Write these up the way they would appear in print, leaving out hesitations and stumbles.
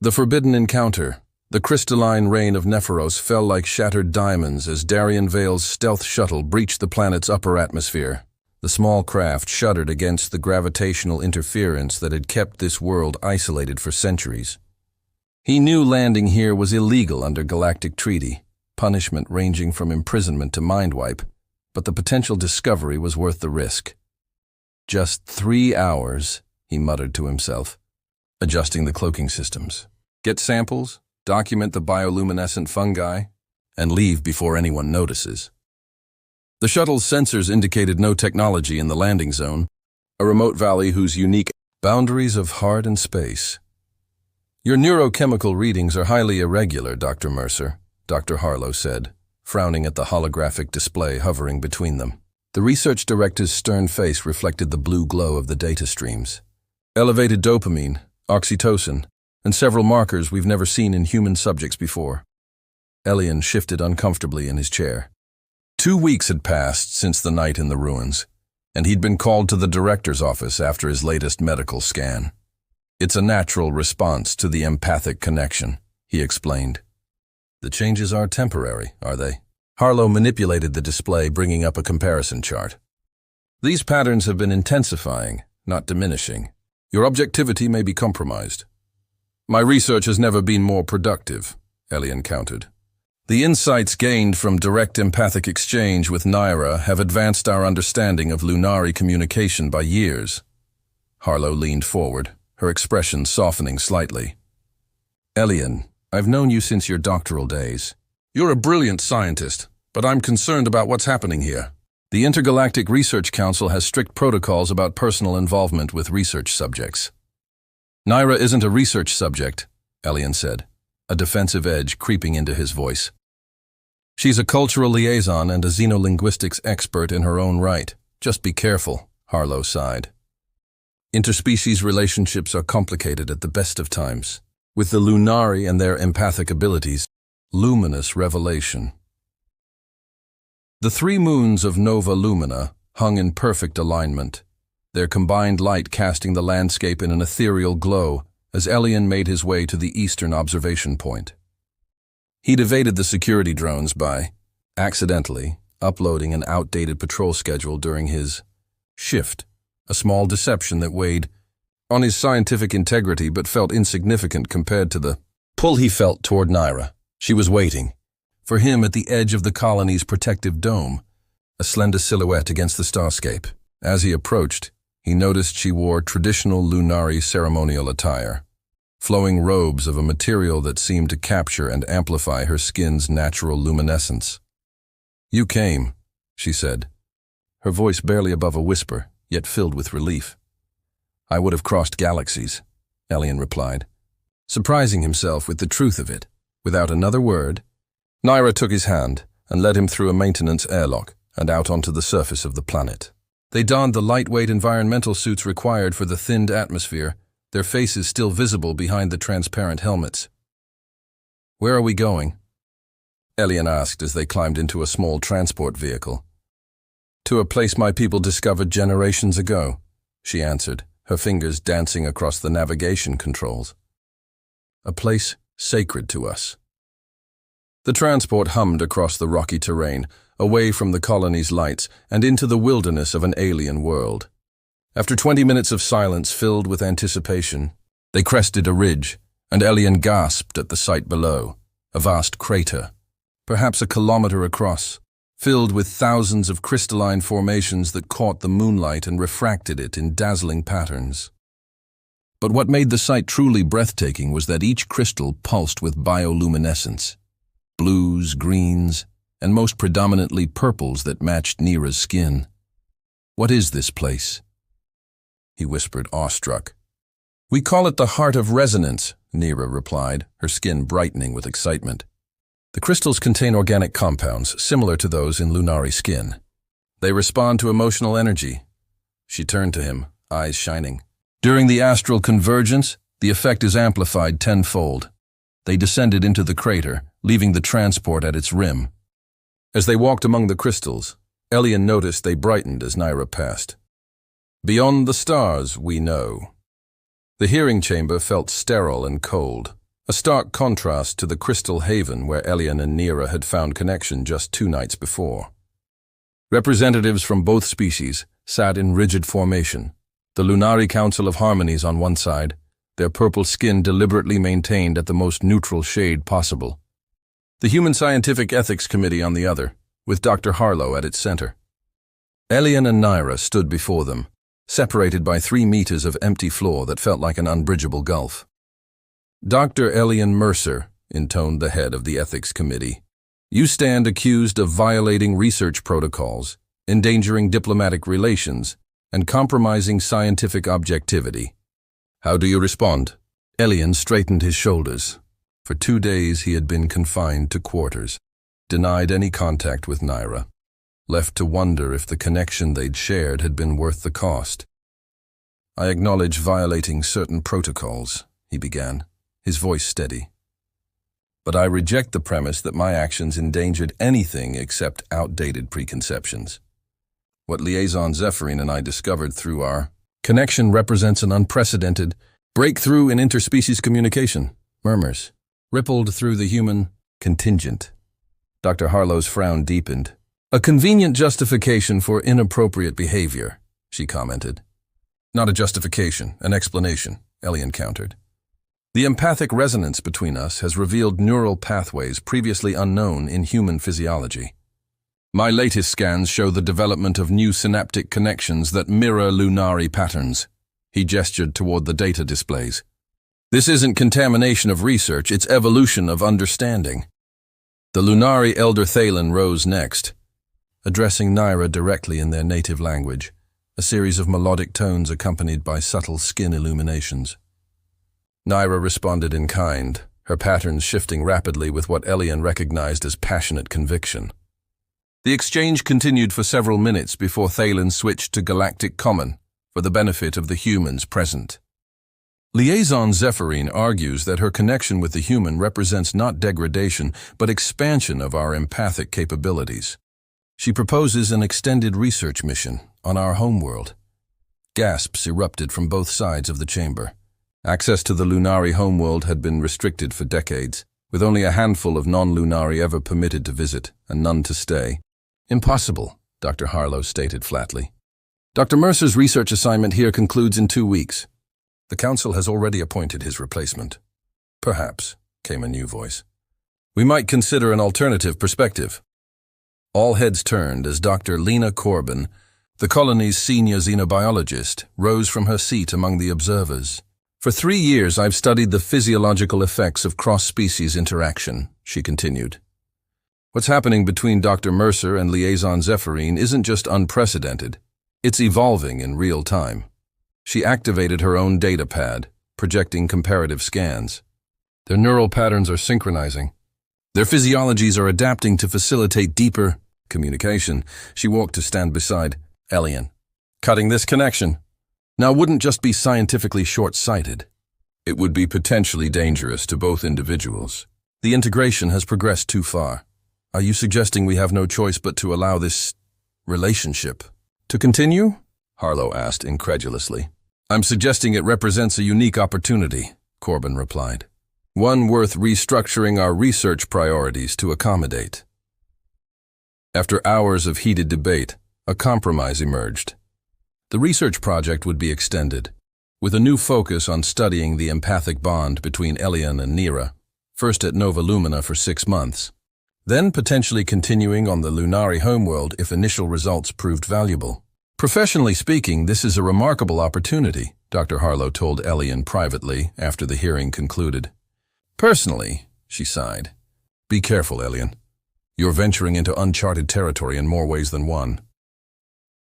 The forbidden encounter. The crystalline rain of Nephiros fell like shattered diamonds as Darien Vale's stealth shuttle breached the planet's upper atmosphere. The small craft shuddered against the gravitational interference that had kept this world isolated for centuries. He knew landing here was illegal under galactic treaty, punishment ranging from imprisonment to mind wipe, but the potential discovery was worth the risk. Just 3 hours, he muttered to himself, adjusting the cloaking systems. Get samples, document the bioluminescent fungi, and leave before anyone notices. The shuttle's sensors indicated no technology in the landing zone, a remote valley whose unique boundaries of heart and space. Your neurochemical readings are highly irregular, Dr. Mercer, Dr. Harlow said, frowning at the holographic display hovering between them. The research director's stern face reflected the blue glow of the data streams. Elevated dopamine, oxytocin, and several markers we've never seen in human subjects before. Elian shifted uncomfortably in his chair. 2 weeks had passed since the night in the ruins, and he'd been called to the director's office after his latest medical scan. It's a natural response to the empathic connection, he explained. The changes are temporary, are they? Harlow manipulated the display, bringing up a comparison chart. These patterns have been intensifying, not diminishing. Your objectivity may be compromised. My research has never been more productive, Elian countered. The insights gained from direct empathic exchange with Naira have advanced our understanding of Lunari communication by years. Harlow leaned forward, her expression softening slightly. Elian, I've known you since your doctoral days. You're a brilliant scientist, but I'm concerned about what's happening here. The Intergalactic Research Council has strict protocols about personal involvement with research subjects. Naira isn't a research subject, Elian said, a defensive edge creeping into his voice. She's a cultural liaison and a xenolinguistics expert in her own right. Just be careful, Harlow sighed. Interspecies relationships are complicated at the best of times. With the Lunari and their empathic abilities, luminous revelation. The 3 moons of Nova Lumina hung in perfect alignment, their combined light casting the landscape in an ethereal glow as Elian made his way to the eastern observation point. He'd evaded the security drones by, accidentally, uploading an outdated patrol schedule during his shift, a small deception that weighed on his scientific integrity but felt insignificant compared to the pull he felt toward Naira. She was waiting, for him at the edge of the colony's protective dome, a slender silhouette against the starscape. As he approached, he noticed she wore traditional Lunari ceremonial attire, flowing robes of a material that seemed to capture and amplify her skin's natural luminescence. You came, she said, her voice barely above a whisper, yet filled with relief. I would have crossed galaxies, Elian replied, surprising himself with the truth of it. Without another word, Naira took his hand and led him through a maintenance airlock and out onto the surface of the planet. They donned the lightweight environmental suits required for the thinned atmosphere, their faces still visible behind the transparent helmets. Where are we going? Elian asked as they climbed into a small transport vehicle. To a place my people discovered generations ago, she answered, her fingers dancing across the navigation controls. A place sacred to us. The transport hummed across the rocky terrain, away from the colony's lights and into the wilderness of an alien world. After 20 minutes of silence filled with anticipation, they crested a ridge, and Elian gasped at the sight below, a vast crater, perhaps a kilometer across, filled with thousands of crystalline formations that caught the moonlight and refracted it in dazzling patterns. But what made the sight truly breathtaking was that each crystal pulsed with bioluminescence, blues, greens, and most predominantly purples that matched Naira's skin. What is this place? He whispered, awestruck. We call it the Heart of Resonance, Naira replied, her skin brightening with excitement. The crystals contain organic compounds similar to those in Lunari skin. They respond to emotional energy. She turned to him, eyes shining. During the astral convergence, the effect is amplified tenfold. They descended into the crater, leaving the transport at its rim. As they walked among the crystals, Elian noticed they brightened as Naira passed. Beyond the stars, we know. The hearing chamber felt sterile and cold, a stark contrast to the crystal haven where Elian and Nira had found connection just 2 nights before. Representatives from both species sat in rigid formation, the Lunari Council of Harmonies on one side, their purple skin deliberately maintained at the most neutral shade possible. The Human Scientific Ethics Committee on the other, with Dr. Harlow at its center. Elian and Nira stood before them, separated by 3 meters of empty floor that felt like an unbridgeable gulf. Dr. Elian Mercer, intoned the head of the Ethics Committee, you stand accused of violating research protocols, endangering diplomatic relations, and compromising scientific objectivity. How do you respond? Elian straightened his shoulders. For 2 days he had been confined to quarters, denied any contact with Nira, left to wonder if the connection they'd shared had been worth the cost. I acknowledge violating certain protocols, he began, his voice steady. But I reject the premise that my actions endangered anything except outdated preconceptions. What Liaison Zephyrin and I discovered through our connection represents an unprecedented breakthrough in interspecies communication. Murmurs rippled through the human contingent. Dr. Harlow's frown deepened. A convenient justification for inappropriate behavior, she commented. Not a justification, an explanation, Elian countered. The empathic resonance between us has revealed neural pathways previously unknown in human physiology. My latest scans show the development of new synaptic connections that mirror Lunari patterns. He gestured toward the data displays. This isn't contamination of research, it's evolution of understanding. The Lunari Elder Thalen rose next, addressing Nira directly in their native language, a series of melodic tones accompanied by subtle skin illuminations. Nira responded in kind, her patterns shifting rapidly with what Elian recognized as passionate conviction. The exchange continued for several minutes before Thalen switched to Galactic Common for the benefit of the humans present. Liaison Zephyrin argues that her connection with the human represents not degradation, but expansion of our empathic capabilities. She proposes an extended research mission on our homeworld. Gasps erupted from both sides of the chamber. Access to the Lunari homeworld had been restricted for decades, with only a handful of non-Lunari ever permitted to visit, and none to stay. Impossible, Dr. Harlow stated flatly. Dr. Mercer's research assignment here concludes in 2 weeks. The council has already appointed his replacement. Perhaps, came a new voice. We might consider an alternative perspective. All heads turned as Dr. Lena Corbin, the colony's senior xenobiologist, rose from her seat among the observers. For 3 years I've studied the physiological effects of cross-species interaction, she continued. What's happening between Dr. Mercer and Liaison Zephyrin isn't just unprecedented, it's evolving in real time. She activated her own data pad, projecting comparative scans. Their neural patterns are synchronizing. Their physiologies are adapting to facilitate deeper communication. She walked to stand beside Elian. Cutting this connection now wouldn't just be scientifically short-sighted. It would be potentially dangerous to both individuals. The integration has progressed too far. Are you suggesting we have no choice but to allow this relationship to continue? Harlow asked incredulously. I'm suggesting it represents a unique opportunity, Corbin replied. One worth restructuring our research priorities to accommodate. After hours of heated debate, a compromise emerged. The research project would be extended, with a new focus on studying the empathic bond between Elian and Nira, first at Nova Lumina for 6 months, then potentially continuing on the Lunari homeworld if initial results proved valuable. Professionally speaking, this is a remarkable opportunity, Dr. Harlow told Elian privately after the hearing concluded. Personally, she sighed. Be careful, Elian. You're venturing into uncharted territory in more ways than one.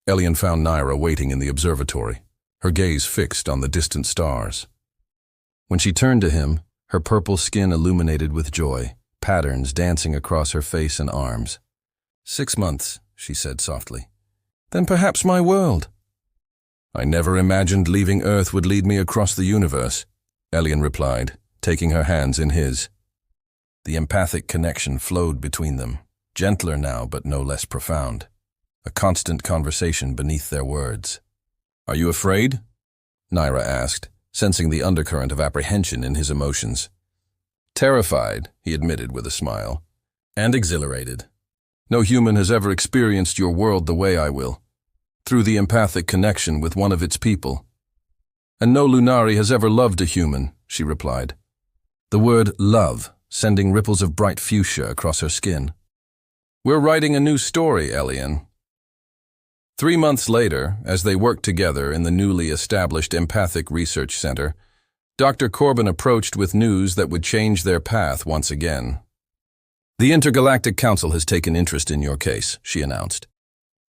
Elian found Nira waiting in the observatory, her gaze fixed on the distant stars. When she turned to him, her purple skin illuminated with joy, patterns dancing across her face and arms. 6 months, she said softly. Then perhaps my world. I never imagined leaving Earth would lead me across the universe, Elian replied, taking her hands in his. The empathic connection flowed between them, gentler now but no less profound. A constant conversation beneath their words. Are you afraid? Nira asked, sensing the undercurrent of apprehension in his emotions. Terrified, he admitted with a smile, and exhilarated. No human has ever experienced your world the way I will, through the empathic connection with one of its people. And no Lunari has ever loved a human, she replied. The word love sending ripples of bright fuchsia across her skin. We're writing a new story, Elian. 3 months later, as they worked together in the newly established Empathic Research Center, Dr. Corbin approached with news that would change their path once again. The Intergalactic Council has taken interest in your case, she announced.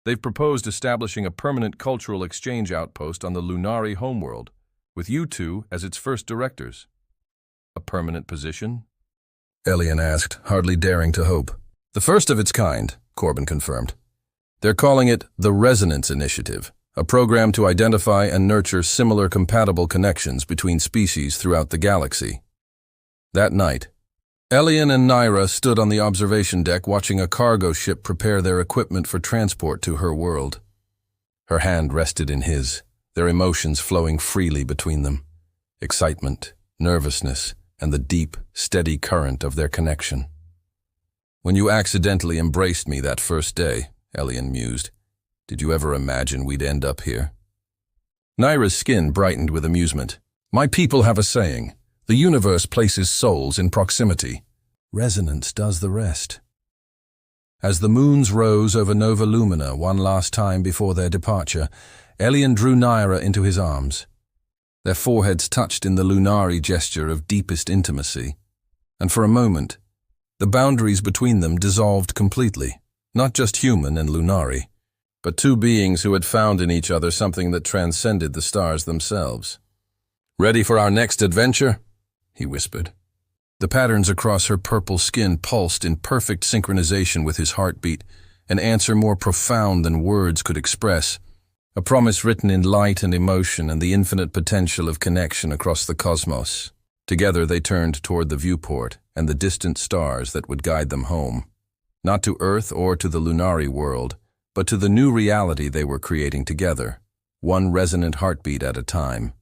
They've proposed establishing a permanent cultural exchange outpost on the Lunari homeworld, with you two as its first directors. A permanent position? Elian asked, hardly daring to hope. The first of its kind, Corbin confirmed. They're calling it the Resonance Initiative, a program to identify and nurture similar compatible connections between species throughout the galaxy. That night, Elian and Naira stood on the observation deck watching a cargo ship prepare their equipment for transport to her world. Her hand rested in his, their emotions flowing freely between them. Excitement, nervousness, and the deep, steady current of their connection. When you accidentally embraced me that first day, Elian mused, did you ever imagine we'd end up here? Naira's skin brightened with amusement. My people have a saying, the universe places souls in proximity. Resonance does the rest. As the moons rose over Nova Lumina one last time before their departure, Elian drew Naira into his arms. Their foreheads touched in the Lunari gesture of deepest intimacy, and for a moment, the boundaries between them dissolved completely, not just human and Lunari, but two beings who had found in each other something that transcended the stars themselves. Ready for our next adventure? He whispered. The patterns across her purple skin pulsed in perfect synchronization with his heartbeat, an answer more profound than words could express, a promise written in light and emotion and the infinite potential of connection across the cosmos. Together they turned toward the viewport and the distant stars that would guide them home, not to Earth or to the Lunari world, but to the new reality they were creating together, one resonant heartbeat at a time.